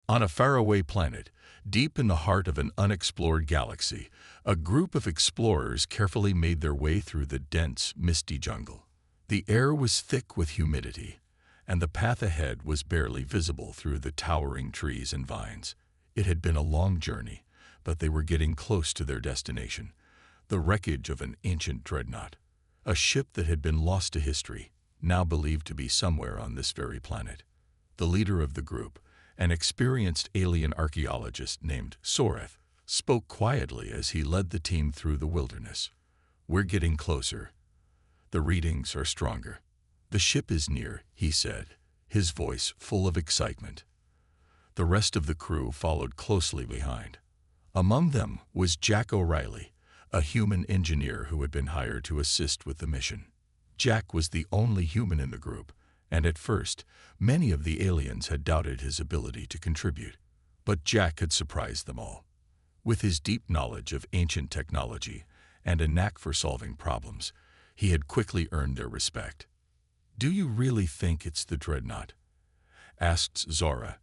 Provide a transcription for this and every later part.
On a faraway planet, deep in the heart of an unexplored galaxy, a group of explorers carefully made their way through the dense, misty jungle. The air was thick with humidity, and the path ahead was barely visible through the towering trees and vines. It had been a long journey, but they were getting close to their destination, the wreckage of an ancient dreadnought, a ship that had been lost to history, now believed to be somewhere on this very planet. The leader of the group, an experienced alien archaeologist named Soreth, spoke quietly as he led the team through the wilderness. "We're getting closer. The readings are stronger. The ship is near," he said, his voice full of excitement. The rest of the crew followed closely behind. Among them was Jack O'Reilly, a human engineer who had been hired to assist with the mission. Jack was the only human in the group, and at first, many of the aliens had doubted his ability to contribute. But Jack had surprised them all. With his deep knowledge of ancient technology and a knack for solving problems, he had quickly earned their respect. "Do you really think it's the dreadnought?" asked Zora,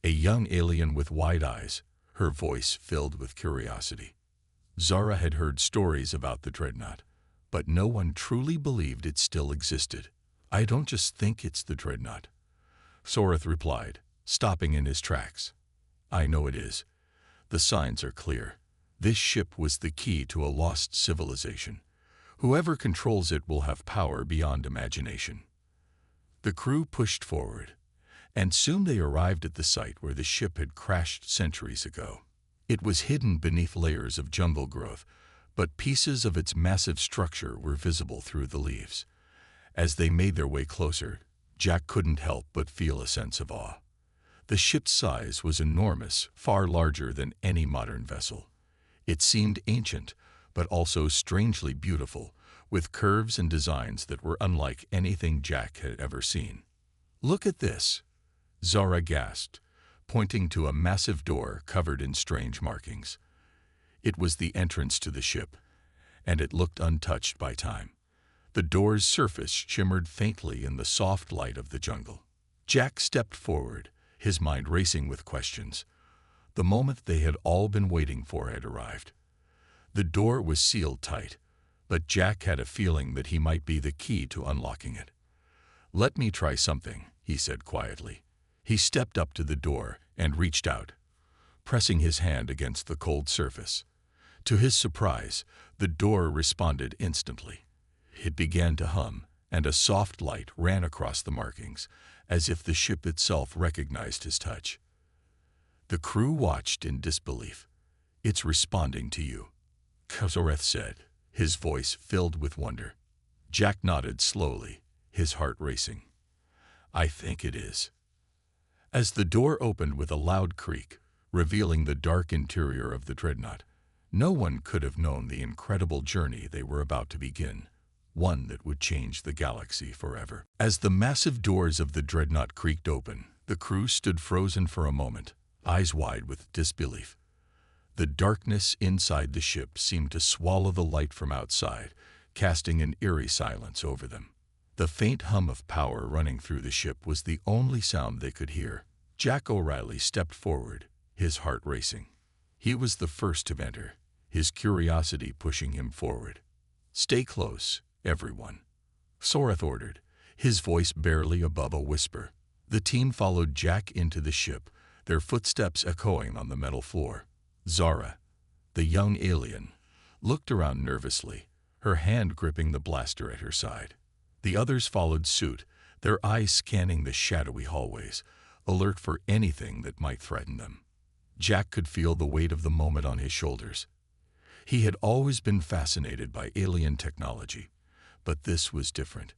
a young alien with wide eyes, her voice filled with curiosity. Zara had heard stories about the dreadnought, but no one truly believed it still existed. "I don't just think it's the dreadnought," Soreth replied, stopping in his tracks. "I know it is. The signs are clear. This ship was the key to a lost civilization. Whoever controls it will have power beyond imagination." The crew pushed forward, and soon they arrived at the site where the ship had crashed centuries ago. It was hidden beneath layers of jungle growth, but pieces of its massive structure were visible through the leaves. As they made their way closer, Jack couldn't help but feel a sense of awe. The ship's size was enormous, far larger than any modern vessel. It seemed ancient, but also strangely beautiful, with curves and designs that were unlike anything Jack had ever seen. "Look at this," Zara gasped, pointing to a massive door covered in strange markings. It was the entrance to the ship, and it looked untouched by time. The door's surface shimmered faintly in the soft light of the jungle. Jack stepped forward, his mind racing with questions. The moment they had all been waiting for had arrived. The door was sealed tight, but Jack had a feeling that he might be the key to unlocking it. "Let me try something," he said quietly. He stepped up to the door and reached out, pressing his hand against the cold surface. To his surprise, the door responded instantly. It began to hum, and a soft light ran across the markings, as if the ship itself recognized his touch. The crew watched in disbelief. "It's responding to you," Soreth said, his voice filled with wonder. Jack nodded slowly, his heart racing. "I think it is." As the door opened with a loud creak, revealing the dark interior of the dreadnought, no one could have known the incredible journey they were about to begin, one that would change the galaxy forever. As the massive doors of the dreadnought creaked open, the crew stood frozen for a moment, eyes wide with disbelief. The darkness inside the ship seemed to swallow the light from outside, casting an eerie silence over them. The faint hum of power running through the ship was the only sound they could hear. Jack O'Reilly stepped forward, his heart racing. He was the first to enter, his curiosity pushing him forward. "Stay close, everyone," Soreth ordered, his voice barely above a whisper. The team followed Jack into the ship, their footsteps echoing on the metal floor. Zara, the young alien, looked around nervously, her hand gripping the blaster at her side. The others followed suit, their eyes scanning the shadowy hallways, alert for anything that might threaten them. Jack could feel the weight of the moment on his shoulders. He had always been fascinated by alien technology, but this was different.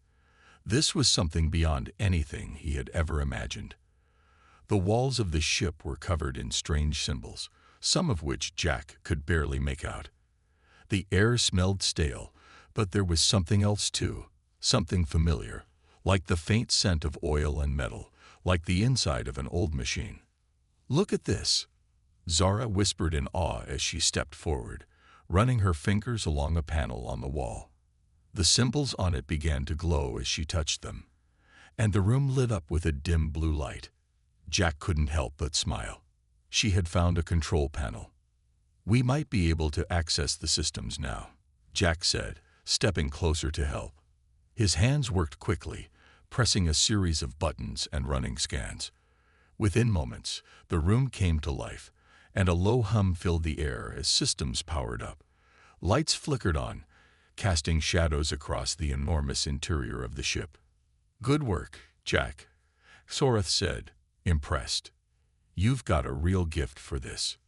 This was something beyond anything he had ever imagined. The walls of the ship were covered in strange symbols, some of which Jack could barely make out. The air smelled stale, but there was something else too, something familiar, like the faint scent of oil and metal, like the inside of an old machine. "Look at this," Zara whispered in awe as she stepped forward, running her fingers along a panel on the wall. The symbols on it began to glow as she touched them, and the room lit up with a dim blue light. Jack couldn't help but smile. She had found a control panel. "We might be able to access the systems now," Jack said, stepping closer to help. His hands worked quickly, pressing a series of buttons and running scans. Within moments, the room came to life, and a low hum filled the air as systems powered up. Lights flickered on, casting shadows across the enormous interior of the ship. "Good work, Jack," Soreth said, impressed. "You've got a real gift for this."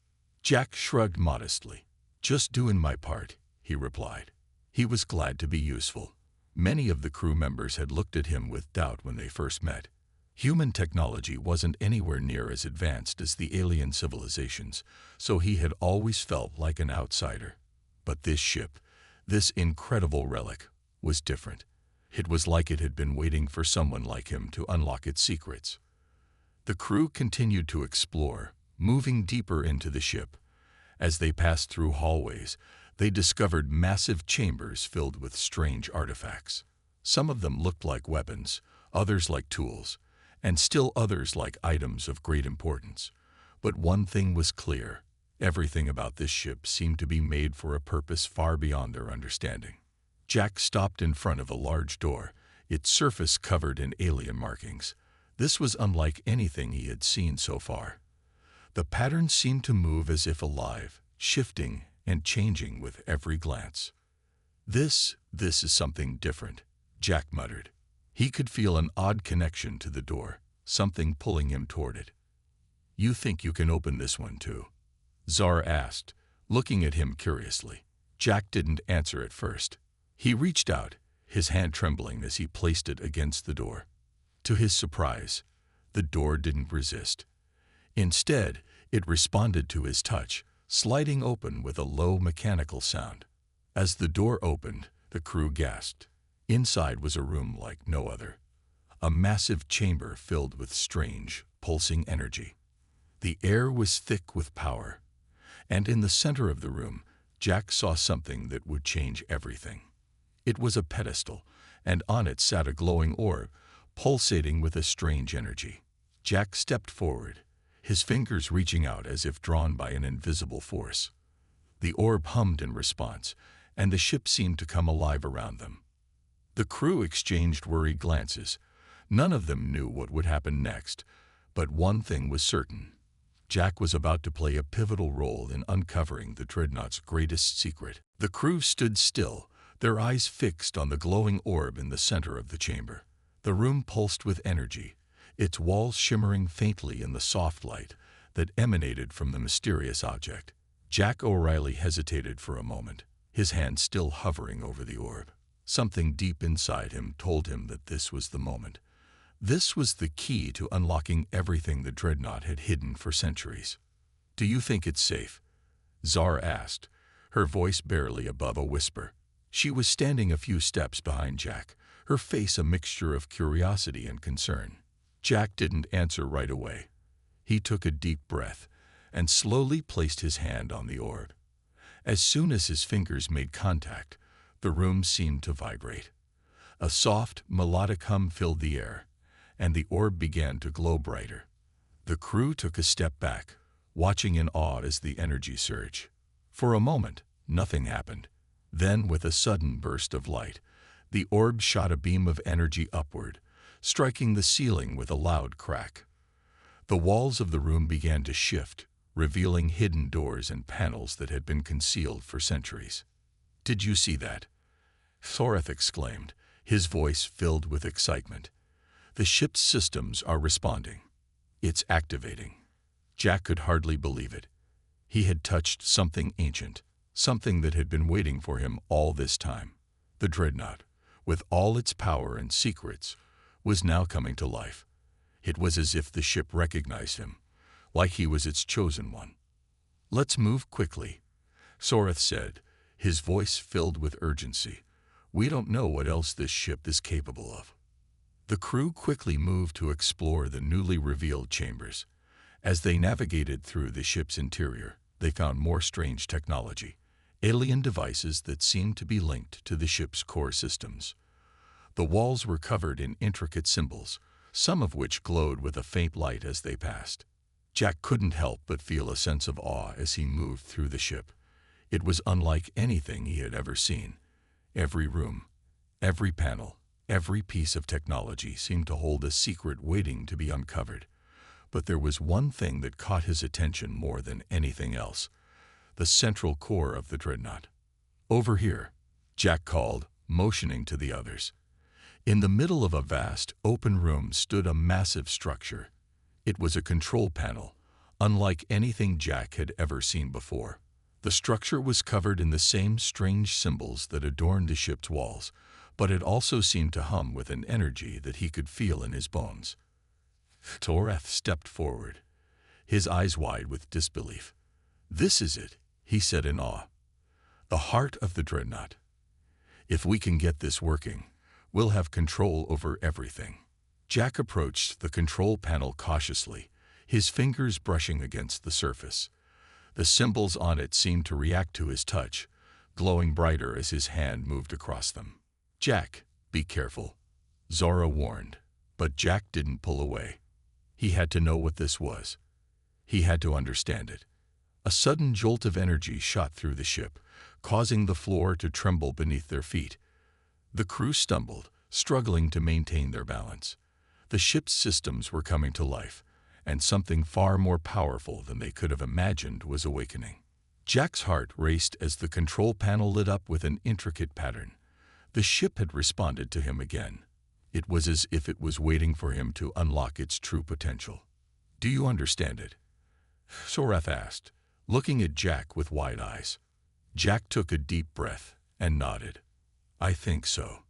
Jack shrugged modestly. "Just doing my part," he replied. He was glad to be useful. Many of the crew members had looked at him with doubt when they first met. Human technology wasn't anywhere near as advanced as the alien civilizations, so he had always felt like an outsider. But this ship, this incredible relic, was different. It was like it had been waiting for someone like him to unlock its secrets. The crew continued to explore, moving deeper into the ship. As they passed through hallways, they discovered massive chambers filled with strange artifacts. Some of them looked like weapons, others like tools, and still others like items of great importance. But one thing was clear: everything about this ship seemed to be made for a purpose far beyond their understanding. Jack stopped in front of a large door, its surface covered in alien markings. This was unlike anything he had seen so far. The pattern seemed to move as if alive, shifting and changing with every glance. This is something different," Jack muttered. He could feel an odd connection to the door, something pulling him toward it. "You think you can open this one too?" Zar asked, looking at him curiously. Jack didn't answer at first. He reached out, his hand trembling as he placed it against the door. To his surprise, the door didn't resist. Instead, it responded to his touch, sliding open with a low mechanical sound. As the door opened, the crew gasped. Inside was a room like no other. A massive chamber filled with strange, pulsing energy. The air was thick with power, and in the center of the room, Jack saw something that would change everything. It was a pedestal, and on it sat a glowing orb, pulsating with a strange energy. Jack stepped forward, his fingers reaching out as if drawn by an invisible force. The orb hummed in response, and the ship seemed to come alive around them. The crew exchanged worried glances. None of them knew what would happen next, but one thing was certain: Jack was about to play a pivotal role in uncovering the Dreadnought's greatest secret. The crew stood still, their eyes fixed on the glowing orb in the center of the chamber. The room pulsed with energy, its walls shimmering faintly in the soft light that emanated from the mysterious object. Jack O'Reilly hesitated for a moment, his hand still hovering over the orb. Something deep inside him told him that this was the moment. This was the key to unlocking everything the Dreadnought had hidden for centuries. "Do you think it's safe?" Zar asked, her voice barely above a whisper. She was standing a few steps behind Jack, her face a mixture of curiosity and concern. Jack didn't answer right away. He took a deep breath and slowly placed his hand on the orb. As soon as his fingers made contact, the room seemed to vibrate. A soft, melodic hum filled the air, and the orb began to glow brighter. The crew took a step back, watching in awe as the energy surged. For a moment, nothing happened. Then, with a sudden burst of light, the orb shot a beam of energy upward, striking the ceiling with a loud crack. The walls of the room began to shift, revealing hidden doors and panels that had been concealed for centuries. "Did you see that?" Soreth exclaimed, his voice filled with excitement. "The ship's systems are responding. It's activating." Jack could hardly believe it. He had touched something ancient, something that had been waiting for him all this time. The Dreadnought, with all its power and secrets, was now coming to life. It was as if the ship recognized him, like he was its chosen one. "Let's move quickly," Soreth said, his voice filled with urgency. "We don't know what else this ship is capable of." The crew quickly moved to explore the newly revealed chambers. As they navigated through the ship's interior, they found more strange technology, alien devices that seemed to be linked to the ship's core systems. The walls were covered in intricate symbols, some of which glowed with a faint light as they passed. Jack couldn't help but feel a sense of awe as he moved through the ship. It was unlike anything he had ever seen. Every room, every panel, every piece of technology seemed to hold a secret waiting to be uncovered. But there was one thing that caught his attention more than anything else: the central core of the dreadnought. "Over here," Jack called, motioning to the others. In the middle of a vast, open room stood a massive structure. It was a control panel, unlike anything Jack had ever seen before. The structure was covered in the same strange symbols that adorned the ship's walls, but it also seemed to hum with an energy that he could feel in his bones. Toreth stepped forward, his eyes wide with disbelief. "This is it," he said in awe. "The heart of the dreadnought. If we can get this working, we'll have control over everything." Jack approached the control panel cautiously, his fingers brushing against the surface. The symbols on it seemed to react to his touch, glowing brighter as his hand moved across them. "Jack, be careful," Zora warned, but Jack didn't pull away. He had to know what this was. He had to understand it. A sudden jolt of energy shot through the ship, causing the floor to tremble beneath their feet. The crew stumbled, struggling to maintain their balance. The ship's systems were coming to life, and something far more powerful than they could have imagined was awakening. Jack's heart raced as the control panel lit up with an intricate pattern. The ship had responded to him again. It was as if it was waiting for him to unlock its true potential. "Do you understand it?" Soreth asked, looking at Jack with wide eyes. Jack took a deep breath and nodded. "I think so.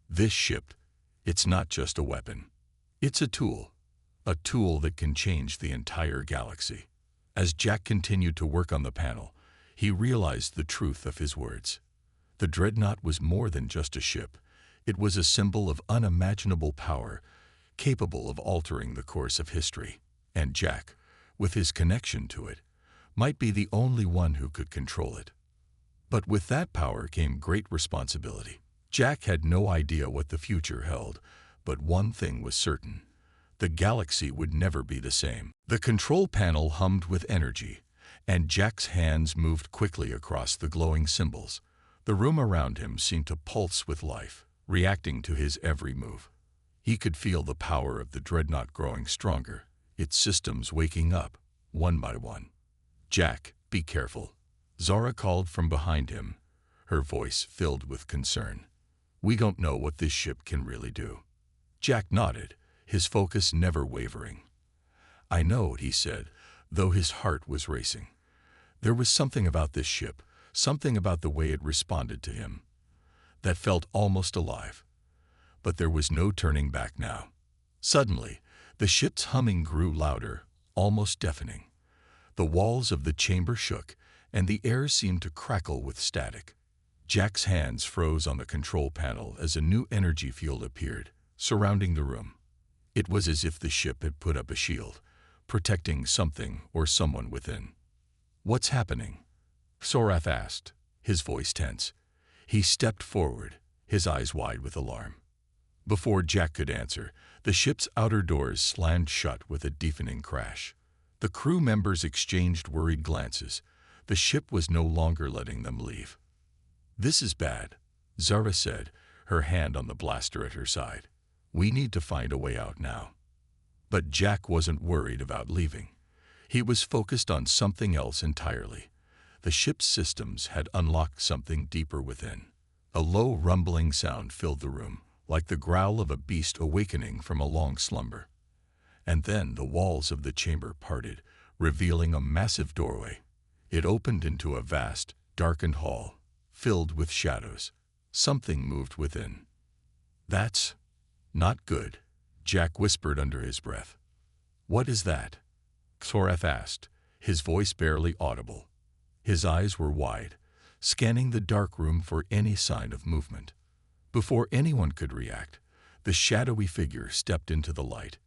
This ship, it's not just a weapon. It's a tool that can change the entire galaxy." As Jack continued to work on the panel, he realized the truth of his words. The dreadnought was more than just a ship. It was a symbol of unimaginable power, capable of altering the course of history. And Jack, with his connection to it, might be the only one who could control it. But with that power came great responsibility. Jack had no idea what the future held, but one thing was certain: the galaxy would never be the same. The control panel hummed with energy, and Jack's hands moved quickly across the glowing symbols. The room around him seemed to pulse with life, reacting to his every move. He could feel the power of the dreadnought growing stronger, its systems waking up, one by one. "Jack, be careful," Zora called from behind him, her voice filled with concern. "We don't know what this ship can really do." Jack nodded, his focus never wavering. "I know," he said, though his heart was racing. There was something about this ship, something about the way it responded to him, that felt almost alive. But there was no turning back now. Suddenly, the ship's humming grew louder, almost deafening. The walls of the chamber shook, and the air seemed to crackle with static. Jack's hands froze on the control panel as a new energy field appeared, surrounding the room. It was as if the ship had put up a shield, protecting something or someone within. "What's happening?" Soreth asked, his voice tense. He stepped forward, his eyes wide with alarm. Before Jack could answer, the ship's outer doors slammed shut with a deafening crash. The crew members exchanged worried glances. The ship was no longer letting them leave. "This is bad," Zara said, her hand on the blaster at her side. "We need to find a way out now." But Jack wasn't worried about leaving. He was focused on something else entirely. The ship's systems had unlocked something deeper within. A low rumbling sound filled the room, like the growl of a beast awakening from a long slumber. And then the walls of the chamber parted, revealing a massive doorway. It opened into a vast, darkened hall, filled with shadows. Something moved within. "That's not good," Jack whispered under his breath. "What is that?" Soreth asked, his voice barely audible. His eyes were wide, scanning the dark room for any sign of movement. Before anyone could react, the shadowy figure stepped into the light.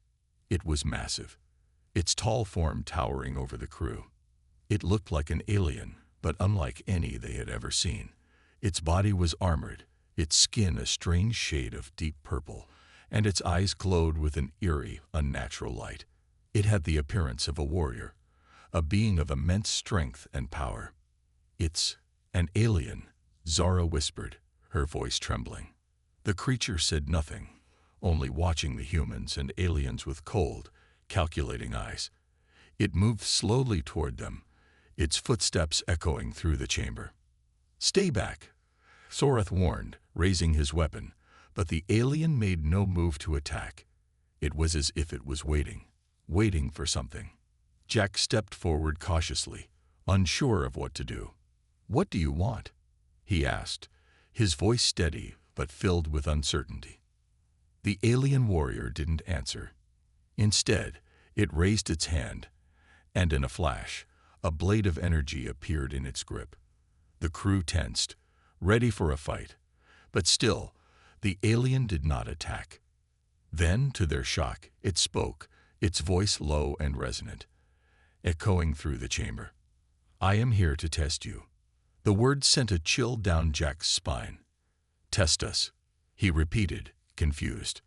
It was massive, its tall form towering over the crew. It looked like an alien, but unlike any they had ever seen. Its body was armored, its skin a strange shade of deep purple, and its eyes glowed with an eerie, unnatural light. It had the appearance of a warrior, a being of immense strength and power. "It's an alien," Zara whispered, her voice trembling. The creature said nothing, only watching the humans and aliens with cold, calculating eyes. It moved slowly toward them, its footsteps echoing through the chamber. "Stay back," Sorath warned, raising his weapon, but the alien made no move to attack. It was as if it was waiting for something. Jack stepped forward cautiously, unsure of what to do. "What do you want?" he asked, his voice steady but filled with uncertainty. The alien warrior didn't answer. Instead, it raised its hand, and in a flash, a blade of energy appeared in its grip. The crew tensed, ready for a fight, but still, the alien did not attack. Then, to their shock, it spoke, its voice low and resonant, echoing through the chamber. "I am here to test you." The words sent a chill down Jack's spine. "Test us," he repeated, confused.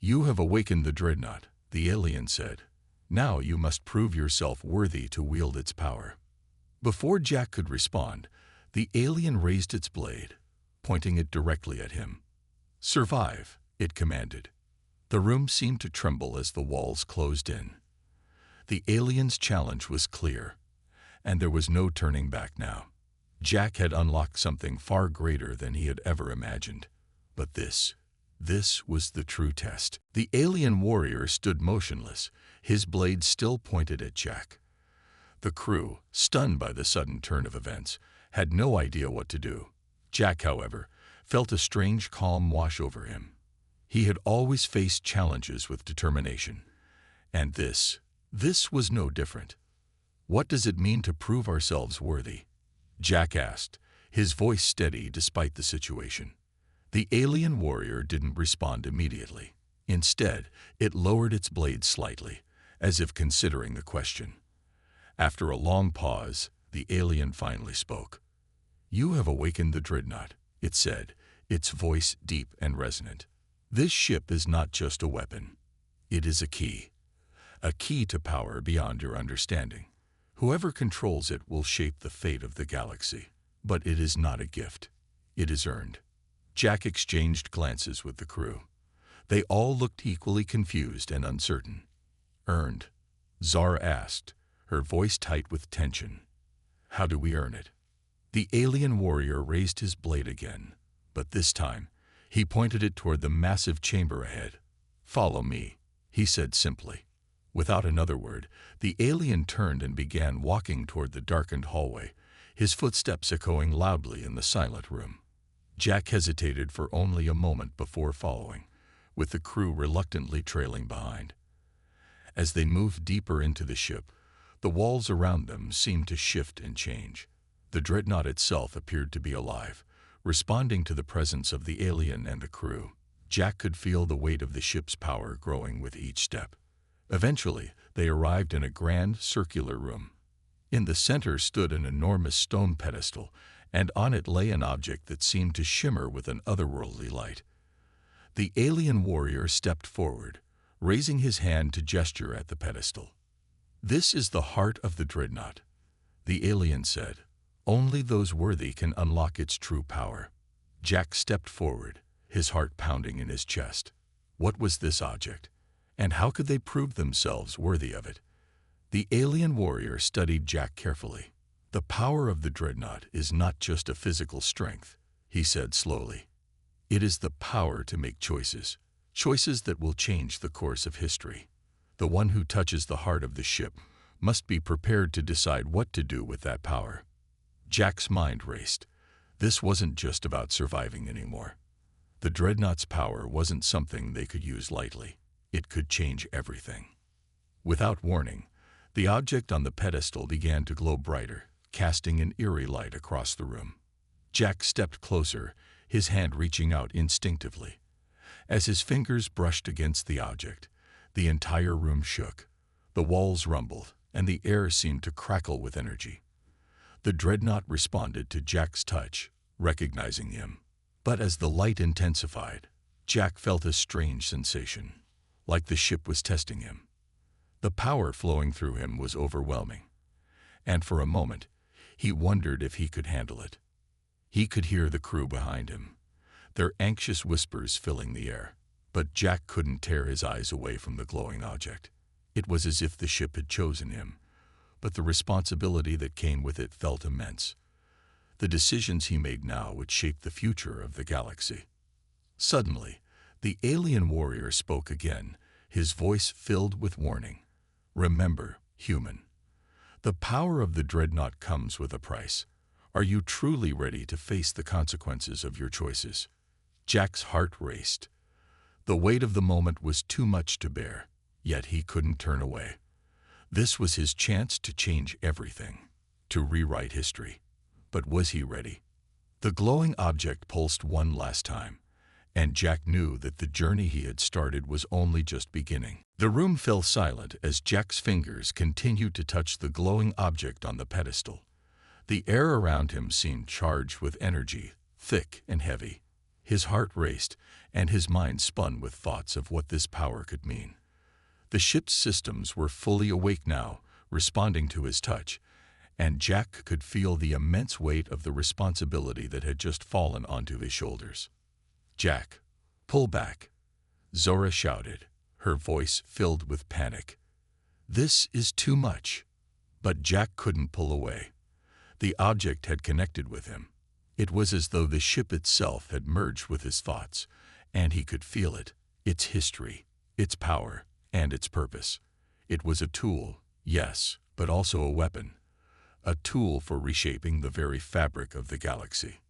"You have awakened the dreadnought," the alien said. "Now you must prove yourself worthy to wield its power." Before Jack could respond, the alien raised its blade, pointing it directly at him. "Survive," it commanded. The room seemed to tremble as the walls closed in. The alien's challenge was clear, and there was no turning back now. Jack had unlocked something far greater than he had ever imagined. But this was the true test. The alien warrior stood motionless, his blade still pointed at Jack. The crew, stunned by the sudden turn of events, had no idea what to do. Jack, however, felt a strange calm wash over him. He had always faced challenges with determination, and this was no different. "What does it mean to prove ourselves worthy?" Jack asked, his voice steady despite the situation. The alien warrior didn't respond immediately. Instead, it lowered its blade slightly, as if considering the question. After a long pause, the alien finally spoke. "You have awakened the dreadnought," it said, its voice deep and resonant. "This ship is not just a weapon. It is a key to power beyond your understanding. Whoever controls it will shape the fate of the galaxy. But it is not a gift. It is earned." Jack exchanged glances with the crew. They all looked equally confused and uncertain. "Earned?" Zara asked, her voice tight with tension. "How do we earn it?" The alien warrior raised his blade again, but this time, he pointed it toward the massive chamber ahead. "Follow me," he said simply. Without another word, the alien turned and began walking toward the darkened hallway, his footsteps echoing loudly in the silent room. Jack hesitated for only a moment before following, with the crew reluctantly trailing behind. As they moved deeper into the ship, the walls around them seemed to shift and change. The dreadnought itself appeared to be alive, responding to the presence of the alien and the crew. Jack could feel the weight of the ship's power growing with each step. Eventually, they arrived in a grand circular room. In the center stood an enormous stone pedestal, and on it lay an object that seemed to shimmer with an otherworldly light. The alien warrior stepped forward, raising his hand to gesture at the pedestal. "This is the heart of the dreadnought," the alien said. "Only those worthy can unlock its true power." Jack stepped forward, his heart pounding in his chest. What was this object? And how could they prove themselves worthy of it? The alien warrior studied Jack carefully. "The power of the dreadnought is not just a physical strength," he said slowly. "It is the power to make choices that will change the course of history. The one who touches the heart of the ship must be prepared to decide what to do with that power." Jack's mind raced. This wasn't just about surviving anymore. The dreadnought's power wasn't something they could use lightly. It could change everything. Without warning, the object on the pedestal began to glow brighter, casting an eerie light across the room. Jack stepped closer, his hand reaching out instinctively. As his fingers brushed against the object, the entire room shook. The walls rumbled, and the air seemed to crackle with energy. The dreadnought responded to Jack's touch, recognizing him. But as the light intensified, Jack felt a strange sensation, like the ship was testing him. The power flowing through him was overwhelming, and for a moment, he wondered if he could handle it. He could hear the crew behind him, their anxious whispers filling the air. But Jack couldn't tear his eyes away from the glowing object. It was as if the ship had chosen him, but the responsibility that came with it felt immense. The decisions he made now would shape the future of the galaxy. Suddenly, the alien warrior spoke again, his voice filled with warning. "Remember, human, the power of the dreadnought comes with a price. Are you truly ready to face the consequences of your choices?" Jack's heart raced. The weight of the moment was too much to bear, yet he couldn't turn away. This was his chance to change everything, to rewrite history. But was he ready? The glowing object pulsed one last time, and Jack knew that the journey he had started was only just beginning. The room fell silent as Jack's fingers continued to touch the glowing object on the pedestal. The air around him seemed charged with energy, thick and heavy. His heart raced, and his mind spun with thoughts of what this power could mean. The ship's systems were fully awake now, responding to his touch, and Jack could feel the immense weight of the responsibility that had just fallen onto his shoulders. "Jack, pull back," Zora shouted, her voice filled with panic. "This is too much." But Jack couldn't pull away. The object had connected with him. It was as though the ship itself had merged with his thoughts, and he could feel it, its history, its power, and its purpose. It was a tool, yes, but also a weapon. A tool for reshaping the very fabric of the galaxy.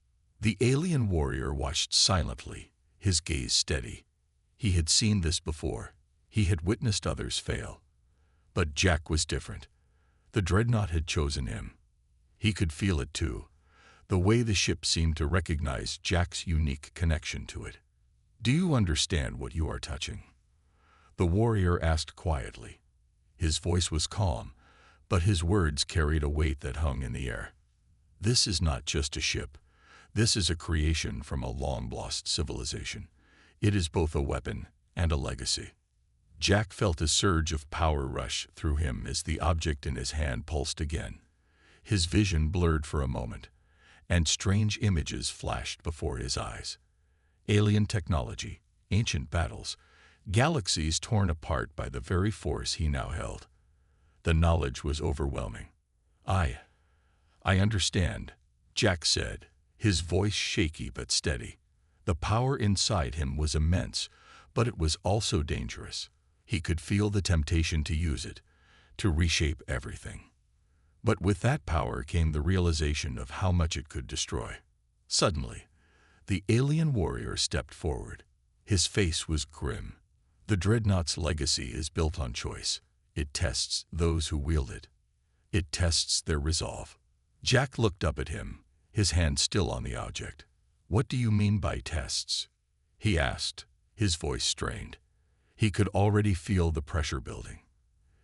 The alien warrior watched silently, his gaze steady. He had seen this before. He had witnessed others fail. But Jack was different. The dreadnought had chosen him. He could feel it too, the way the ship seemed to recognize Jack's unique connection to it. "Do you understand what you are touching?" The warrior asked quietly. His voice was calm, but his words carried a weight that hung in the air. "This is not just a ship. This is a creation from a long-lost civilization. It is both a weapon and a legacy." Jack felt a surge of power rush through him as the object in his hand pulsed again. His vision blurred for a moment, and strange images flashed before his eyes. Alien technology, ancient battles, galaxies torn apart by the very force he now held. The knowledge was overwhelming. I understand," Jack said, his voice shaky but steady. The power inside him was immense, but it was also dangerous. He could feel the temptation to use it, to reshape everything. But with that power came the realization of how much it could destroy. Suddenly, the alien warrior stepped forward. His face was grim. The dreadnought's legacy is built on choice. It tests those who wield it. It tests their resolve. Jack looked up at him, his hand still on the object. "What do you mean by tests?" he asked, his voice strained. He could already feel the pressure building.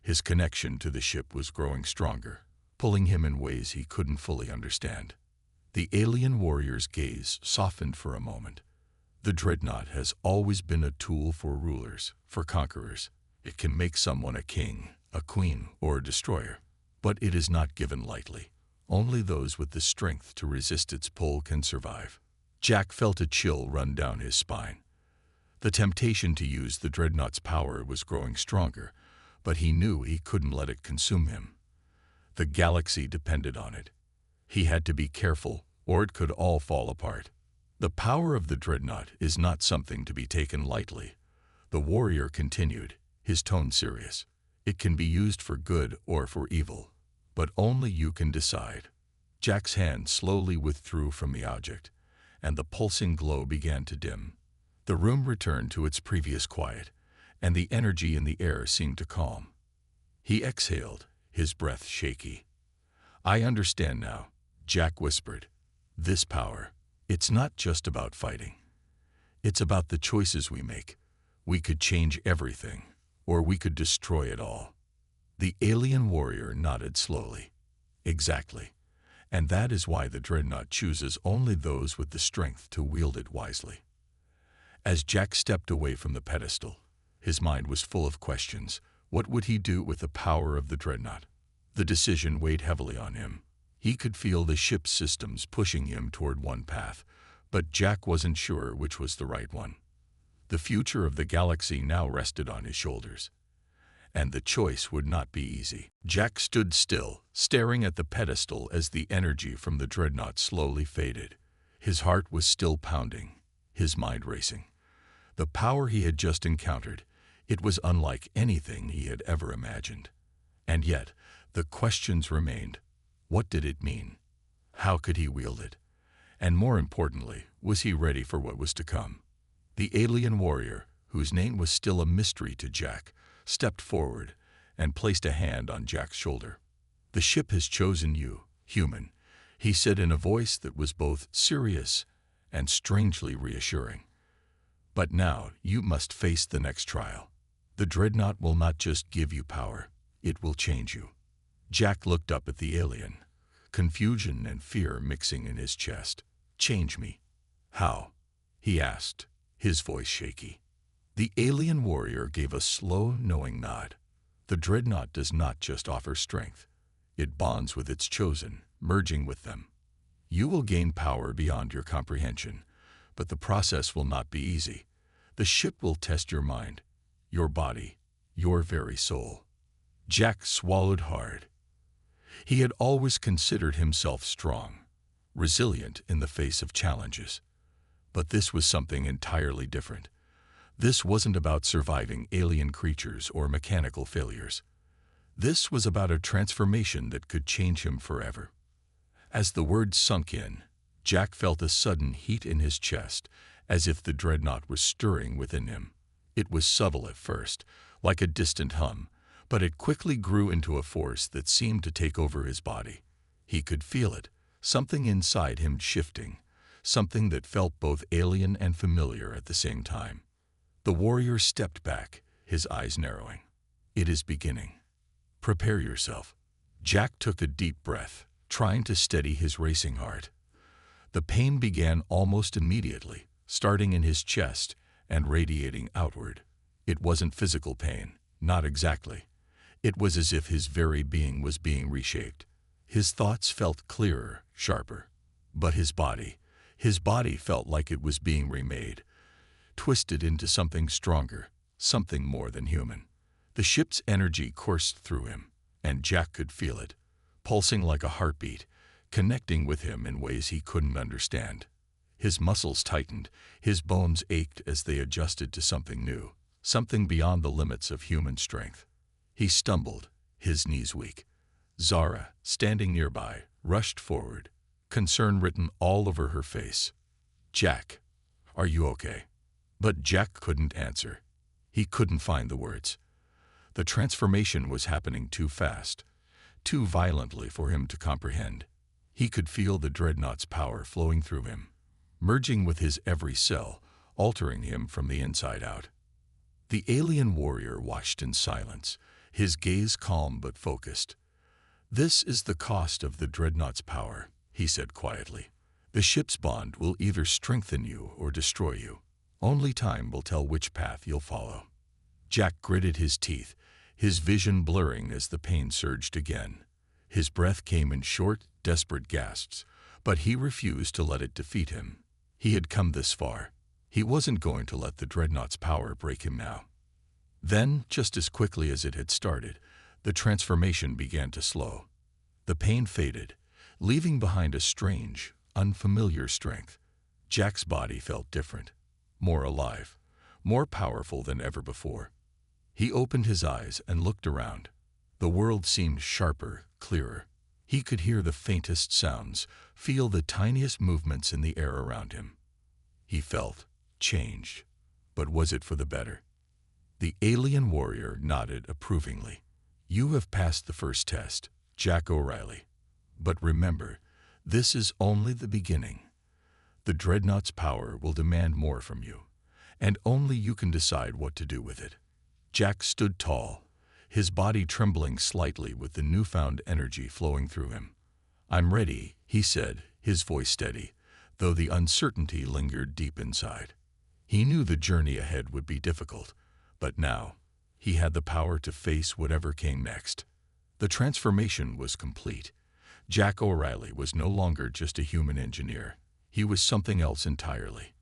His connection to the ship was growing stronger, pulling him in ways he couldn't fully understand. The alien warrior's gaze softened for a moment. The dreadnought has always been a tool for rulers, for conquerors. It can make someone a king, a queen, or a destroyer. But it is not given lightly. Only those with the strength to resist its pull can survive. Jack felt a chill run down his spine. The temptation to use the dreadnought's power was growing stronger, but he knew he couldn't let it consume him. The galaxy depended on it. He had to be careful, or it could all fall apart. "The power of the dreadnought is not something to be taken lightly," the warrior continued, his tone serious. "It can be used for good or for evil, but only you can decide." Jack's hand slowly withdrew from the object, and the pulsing glow began to dim. The room returned to its previous quiet, and the energy in the air seemed to calm. He exhaled, his breath shaky. "I understand now," Jack whispered. "This power, it's not just about fighting. It's about the choices we make. We could change everything, or we could destroy it all." The alien warrior nodded slowly. "Exactly. And that is why the dreadnought chooses only those with the strength to wield it wisely." As Jack stepped away from the pedestal, his mind was full of questions. What would he do with the power of the dreadnought? The decision weighed heavily on him. He could feel the ship's systems pushing him toward one path, but Jack wasn't sure which was the right one. The future of the galaxy now rested on his shoulders, and the choice would not be easy. Jack stood still, staring at the pedestal as the energy from the dreadnought slowly faded. His heart was still pounding, his mind racing. The power he had just encountered, it was unlike anything he had ever imagined. And yet, the questions remained. What did it mean? How could he wield it? And more importantly, was he ready for what was to come? The alien warrior, whose name was still a mystery to Jack, stepped forward and placed a hand on Jack's shoulder. "The ship has chosen you, human," he said in a voice that was both serious and strangely reassuring. "But now you must face the next trial. The dreadnought will not just give you power, it will change you." Jack looked up at the alien, confusion and fear mixing in his chest. "Change me? How?" he asked, his voice shaky. The alien warrior gave a slow, knowing nod. "The dreadnought does not just offer strength. It bonds with its chosen, merging with them. You will gain power beyond your comprehension, but the process will not be easy. The ship will test your mind, your body, your very soul." Jack swallowed hard. He had always considered himself strong, resilient in the face of challenges. But this was something entirely different. This wasn't about surviving alien creatures or mechanical failures. This was about a transformation that could change him forever. As the words sunk in, Jack felt a sudden heat in his chest, as if the dreadnought was stirring within him. It was subtle at first, like a distant hum, but it quickly grew into a force that seemed to take over his body. He could feel it, something inside him shifting, something that felt both alien and familiar at the same time. The warrior stepped back, his eyes narrowing. "It is beginning. Prepare yourself." Jack took a deep breath, trying to steady his racing heart. The pain began almost immediately, starting in his chest and radiating outward. It wasn't physical pain, not exactly. It was as if his very being was being reshaped. His thoughts felt clearer, sharper. But his body felt like it was being remade, twisted into something stronger, something more than human. The ship's energy coursed through him, and Jack could feel it, pulsing like a heartbeat, connecting with him in ways he couldn't understand. His muscles tightened, his bones ached as they adjusted to something new, something beyond the limits of human strength. He stumbled, his knees weak. Zara, standing nearby, rushed forward, concern written all over her face. "Jack, are you okay?" But Jack couldn't answer. He couldn't find the words. The transformation was happening too fast, too violently for him to comprehend. He could feel the dreadnought's power flowing through him, merging with his every cell, altering him from the inside out. The alien warrior watched in silence, his gaze calm but focused. "This is the cost of the dreadnought's power," he said quietly. "The ship's bond will either strengthen you or destroy you. Only time will tell which path you'll follow." Jack gritted his teeth, his vision blurring as the pain surged again. His breath came in short, desperate gasps, but he refused to let it defeat him. He had come this far. He wasn't going to let the dreadnought's power break him now. Then, just as quickly as it had started, the transformation began to slow. The pain faded, leaving behind a strange, unfamiliar strength. Jack's body felt different, more alive, more powerful than ever before. He opened his eyes and looked around. The world seemed sharper, clearer. He could hear the faintest sounds, feel the tiniest movements in the air around him. He felt changed, but was it for the better? The alien warrior nodded approvingly. "You have passed the first test, Jack O'Reilly. But remember, this is only the beginning. The dreadnought's power will demand more from you, and only you can decide what to do with it." Jack stood tall, his body trembling slightly with the newfound energy flowing through him. "I'm ready," he said, his voice steady, though the uncertainty lingered deep inside. He knew the journey ahead would be difficult, but now He had the power to face whatever came next. The transformation was complete. Jack O'Reilly was no longer just a human engineer. He was something else entirely.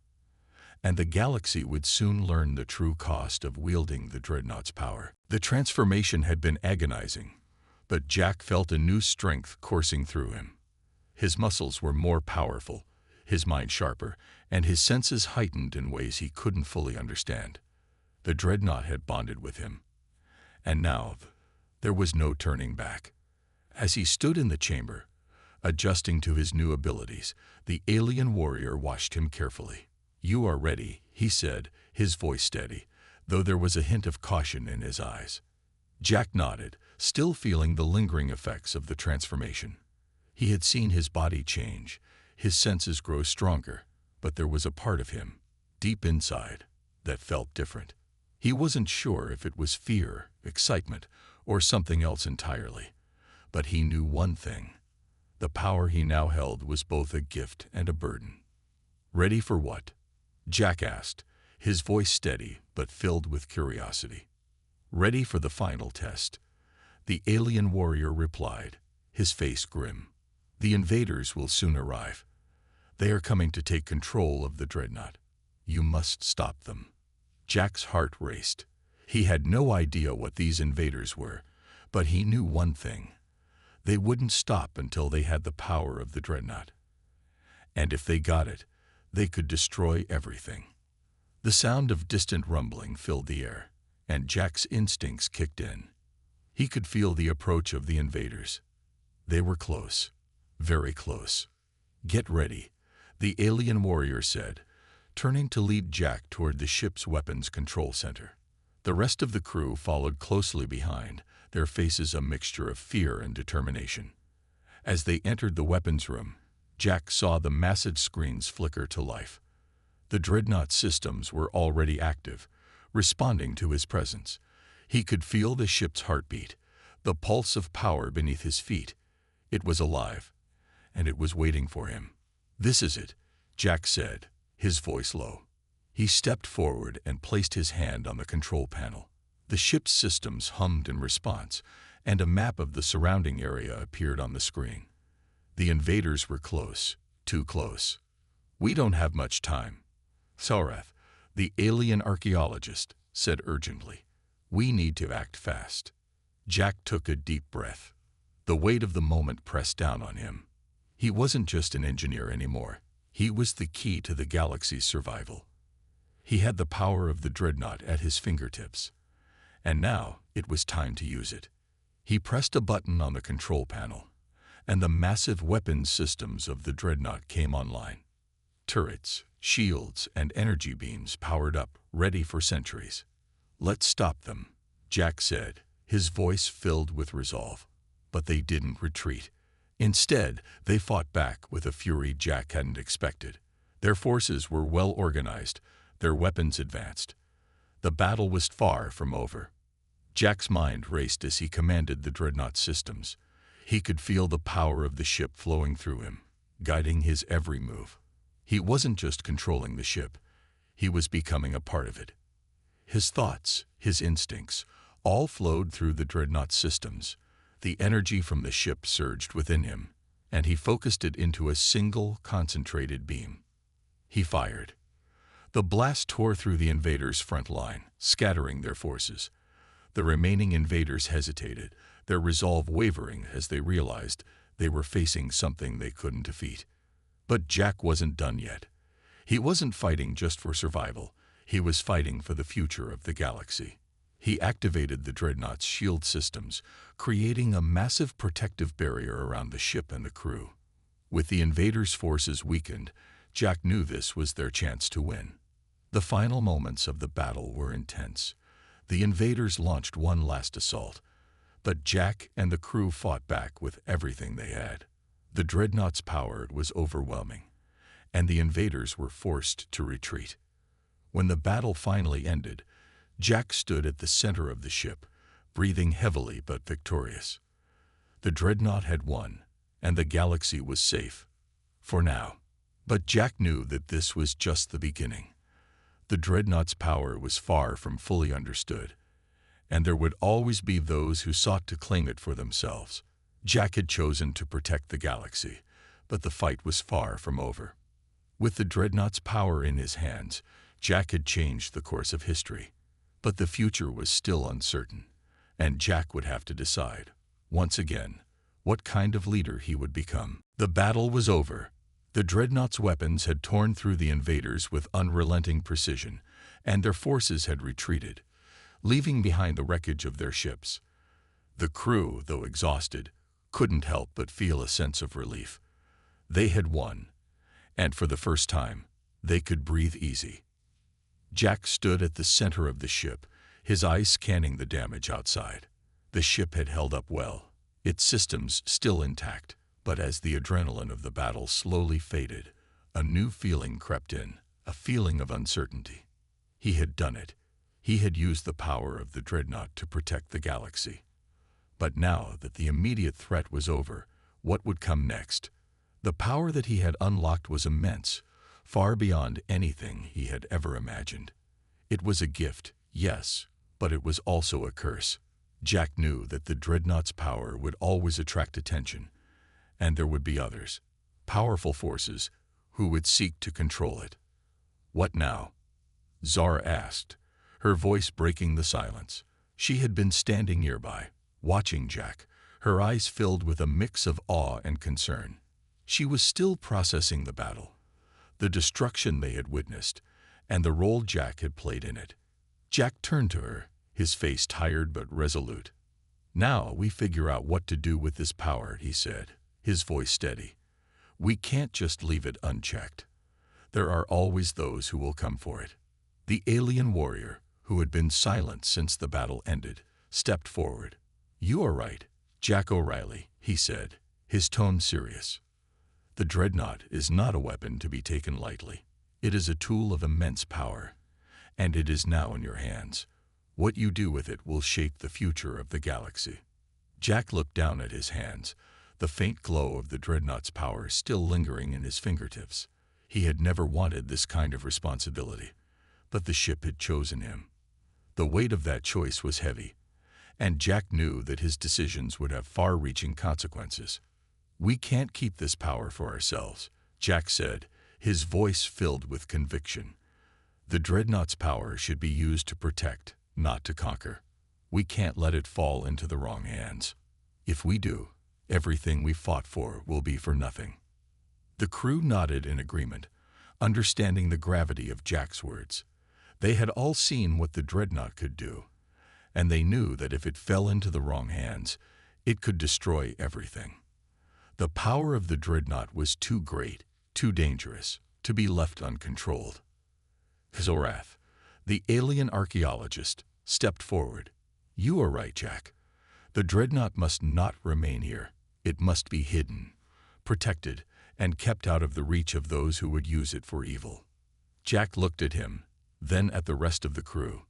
And the galaxy would soon learn the true cost of wielding the Dreadnought's power. The transformation had been agonizing, but Jack felt a new strength coursing through him. His muscles were more powerful, his mind sharper, and his senses heightened in ways he couldn't fully understand. The Dreadnought had bonded with him. And now, there was no turning back. As he stood in the chamber, adjusting to his new abilities, the alien warrior watched him carefully. "You are ready," he said, his voice steady, though there was a hint of caution in his eyes. Jack nodded, still feeling the lingering effects of the transformation. He had seen his body change, his senses grow stronger, but there was a part of him, deep inside, that felt different. He wasn't sure if it was fear, excitement, or something else entirely. But he knew one thing. The power he now held was both a gift and a burden. "Ready for what?" Jack asked, his voice steady but filled with curiosity. "Ready for the final test," the alien warrior replied, his face grim. "The invaders will soon arrive. They are coming to take control of the Dreadnought. You must stop them." Jack's heart raced. He had no idea what these invaders were, but he knew one thing. They wouldn't stop until they had the power of the Dreadnought. And if they got it, they could destroy everything. The sound of distant rumbling filled the air, and Jack's instincts kicked in. He could feel the approach of the invaders. They were close, very close. "Get ready," the alien warrior said, turning to lead Jack toward the ship's weapons control center. The rest of the crew followed closely behind, their faces a mixture of fear and determination. As they entered the weapons room, Jack saw the massive screens flicker to life. The Dreadnought systems were already active, responding to his presence. He could feel the ship's heartbeat, the pulse of power beneath his feet. It was alive, and it was waiting for him. "This is it," Jack said, his voice low. He stepped forward and placed his hand on the control panel. The ship's systems hummed in response, and a map of the surrounding area appeared on the screen. The invaders were close, too close. "We don't have much time," Sorath, the alien archaeologist, said urgently. "We need to act fast." Jack took a deep breath. The weight of the moment pressed down on him. He wasn't just an engineer anymore. He was the key to the galaxy's survival. He had the power of the Dreadnought at his fingertips. And now it was time to use it. He pressed a button on the control panel, and the massive weapons systems of the Dreadnought came online. Turrets, shields, and energy beams powered up, ready for sentries. "Let's stop them," Jack said, his voice filled with resolve. But they didn't retreat. Instead, they fought back with a fury Jack hadn't expected. Their forces were well organized, their weapons advanced. The battle was far from over. Jack's mind raced as he commanded the Dreadnought systems. He could feel the power of the ship flowing through him, guiding his every move. He wasn't just controlling the ship, he was becoming a part of it. His thoughts, his instincts, all flowed through the Dreadnought systems. The energy from the ship surged within him, and he focused it into a single, concentrated beam. He fired. The blast tore through the invaders' front line, scattering their forces. The remaining invaders hesitated, their resolve wavering as they realized they were facing something they couldn't defeat. But Jack wasn't done yet. He wasn't fighting just for survival. He was fighting for the future of the galaxy. He activated the Dreadnought's shield systems, creating a massive protective barrier around the ship and the crew. With the invaders' forces weakened, Jack knew this was their chance to win. The final moments of the battle were intense. The invaders launched one last assault, but Jack and the crew fought back with everything they had. The Dreadnought's power was overwhelming, and the invaders were forced to retreat. When the battle finally ended, Jack stood at the center of the ship, breathing heavily but victorious. The Dreadnought had won, and the galaxy was safe. For now. But Jack knew that this was just the beginning. The Dreadnought's power was far from fully understood, and there would always be those who sought to claim it for themselves. Jack had chosen to protect the galaxy, but the fight was far from over. With the Dreadnought's power in his hands, Jack had changed the course of history. But the future was still uncertain, and Jack would have to decide, once again, what kind of leader he would become. The battle was over. The Dreadnought's weapons had torn through the invaders with unrelenting precision, and their forces had retreated, leaving behind the wreckage of their ships. The crew, though exhausted, couldn't help but feel a sense of relief. They had won, and for the first time, they could breathe easy. Jack stood at the center of the ship, his eyes scanning the damage outside. The ship had held up well, its systems still intact, but as the adrenaline of the battle slowly faded, a new feeling crept in, a feeling of uncertainty. He had done it. He had used the power of the Dreadnought to protect the galaxy. But now that the immediate threat was over, what would come next? The power that he had unlocked was immense, far beyond anything he had ever imagined. It was a gift, yes, but it was also a curse. Jack knew that the Dreadnought's power would always attract attention, and there would be others, powerful forces, who would seek to control it. What now? Zara asked, her voice breaking the silence. She had been standing nearby, watching Jack, her eyes filled with a mix of awe and concern. She was still processing the battle, the destruction they had witnessed, and the role Jack had played in it. Jack turned to her, his face tired but resolute. "Now we figure out what to do with this power," he said, his voice steady. "We can't just leave it unchecked. There are always those who will come for it." The alien warrior, who had been silent since the battle ended, stepped forward. "You are right, Jack O'Reilly," he said, his tone serious. "The Dreadnought is not a weapon to be taken lightly. It is a tool of immense power, and it is now in your hands. What you do with it will shape the future of the galaxy." Jack looked down at his hands, the faint glow of the Dreadnought's power still lingering in his fingertips. He had never wanted this kind of responsibility, but the ship had chosen him. The weight of that choice was heavy, and Jack knew that his decisions would have far-reaching consequences. "We can't keep this power for ourselves," Jack said, his voice filled with conviction. "The Dreadnought's power should be used to protect, not to conquer. We can't let it fall into the wrong hands. If we do, everything we fought for will be for nothing." The crew nodded in agreement, understanding the gravity of Jack's words. They had all seen what the Dreadnought could do, and they knew that if it fell into the wrong hands, it could destroy everything. The power of the Dreadnought was too great, too dangerous, to be left uncontrolled. Zorath, the alien archaeologist, stepped forward. "You are right, Jack. The Dreadnought must not remain here. It must be hidden, protected, and kept out of the reach of those who would use it for evil." Jack looked at him, then at the rest of the crew.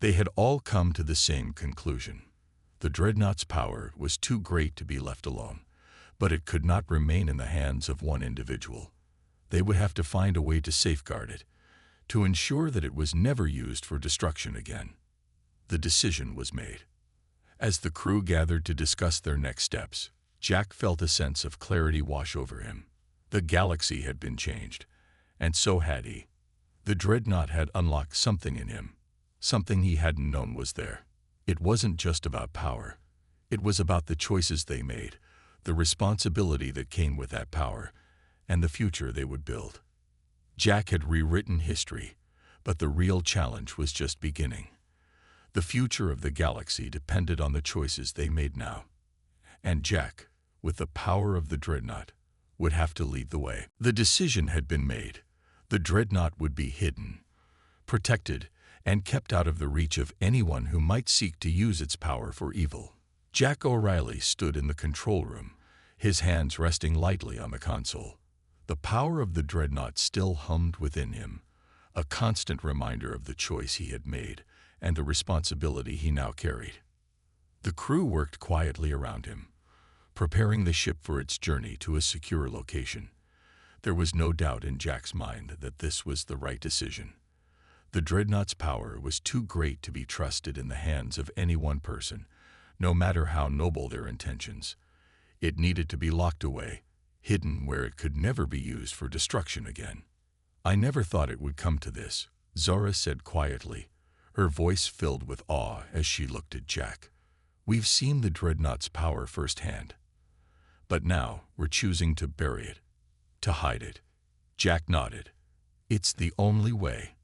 They had all come to the same conclusion. The Dreadnought's power was too great to be left alone, but it could not remain in the hands of one individual. They would have to find a way to safeguard it, to ensure that it was never used for destruction again. The decision was made. As the crew gathered to discuss their next steps, Jack felt a sense of clarity wash over him. The galaxy had been changed, and so had he. The Dreadnought had unlocked something in him, something he hadn't known was there. It wasn't just about power. It was about the choices they made, the responsibility that came with that power, and the future they would build. Jack had rewritten history, but the real challenge was just beginning. The future of the galaxy depended on the choices they made now. And Jack, with the power of the Dreadnought, would have to lead the way. The decision had been made. The Dreadnought would be hidden, protected, and kept out of the reach of anyone who might seek to use its power for evil. Jack O'Reilly stood in the control room, his hands resting lightly on the console. The power of the Dreadnought still hummed within him, a constant reminder of the choice he had made and the responsibility he now carried. The crew worked quietly around him, preparing the ship for its journey to a secure location. There was no doubt in Jack's mind that this was the right decision. The Dreadnought's power was too great to be trusted in the hands of any one person, no matter how noble their intentions. It needed to be locked away, hidden where it could never be used for destruction again. "I never thought it would come to this," Zora said quietly, her voice filled with awe as she looked at Jack. "We've seen the Dreadnought's power firsthand. But now we're choosing to bury it, to hide it." Jack nodded. "It's the only way.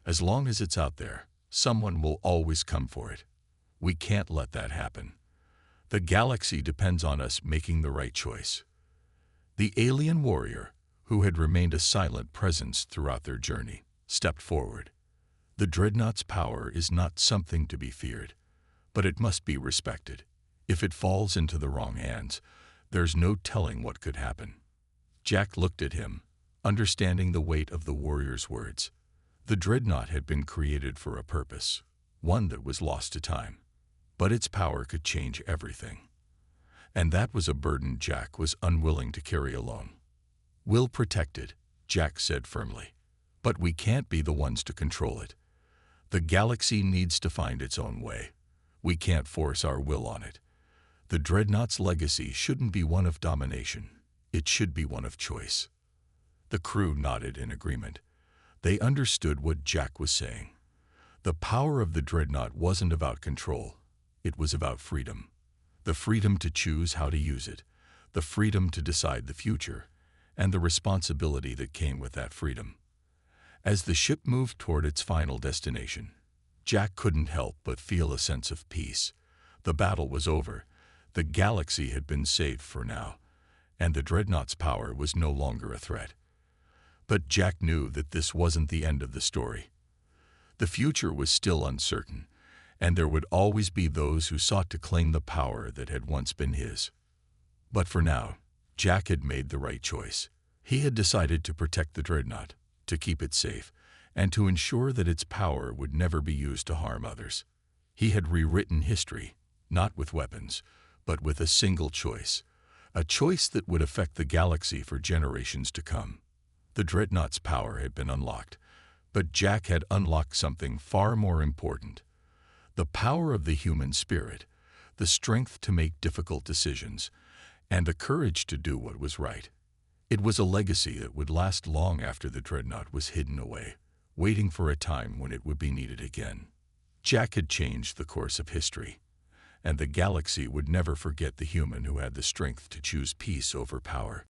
As long as it's out there, someone will always come for it. We can't let that happen. The galaxy depends on us making the right choice." The alien warrior, who had remained a silent presence throughout their journey, stepped forward. "The Dreadnought's power is not something to be feared, but it must be respected. If it falls into the wrong hands, there's no telling what could happen." Jack looked at him, understanding the weight of the warrior's words. The Dreadnought had been created for a purpose, one that was lost to time. But its power could change everything. And that was a burden Jack was unwilling to carry alone. "We'll protect it," Jack said firmly. "But we can't be the ones to control it. The galaxy needs to find its own way. We can't force our will on it. The Dreadnought's legacy shouldn't be one of domination. It should be one of choice." The crew nodded in agreement. They understood what Jack was saying. The power of the Dreadnought wasn't about control. It was about freedom. The freedom to choose how to use it, the freedom to decide the future, and the responsibility that came with that freedom. As the ship moved toward its final destination, Jack couldn't help but feel a sense of peace. The battle was over. The galaxy had been saved for now, and the Dreadnought's power was no longer a threat. But Jack knew that this wasn't the end of the story. The future was still uncertain, and there would always be those who sought to claim the power that had once been his. But for now, Jack had made the right choice. He had decided to protect the Dreadnought, to keep it safe, and to ensure that its power would never be used to harm others. He had rewritten history, not with weapons, but with a single choice, a choice that would affect the galaxy for generations to come. The Dreadnought's power had been unlocked, but Jack had unlocked something far more important: the power of the human spirit, the strength to make difficult decisions, and the courage to do what was right. It was a legacy that would last long after the Dreadnought was hidden away, waiting for a time when it would be needed again. Jack had changed the course of history, and the galaxy would never forget the human who had the strength to choose peace over power.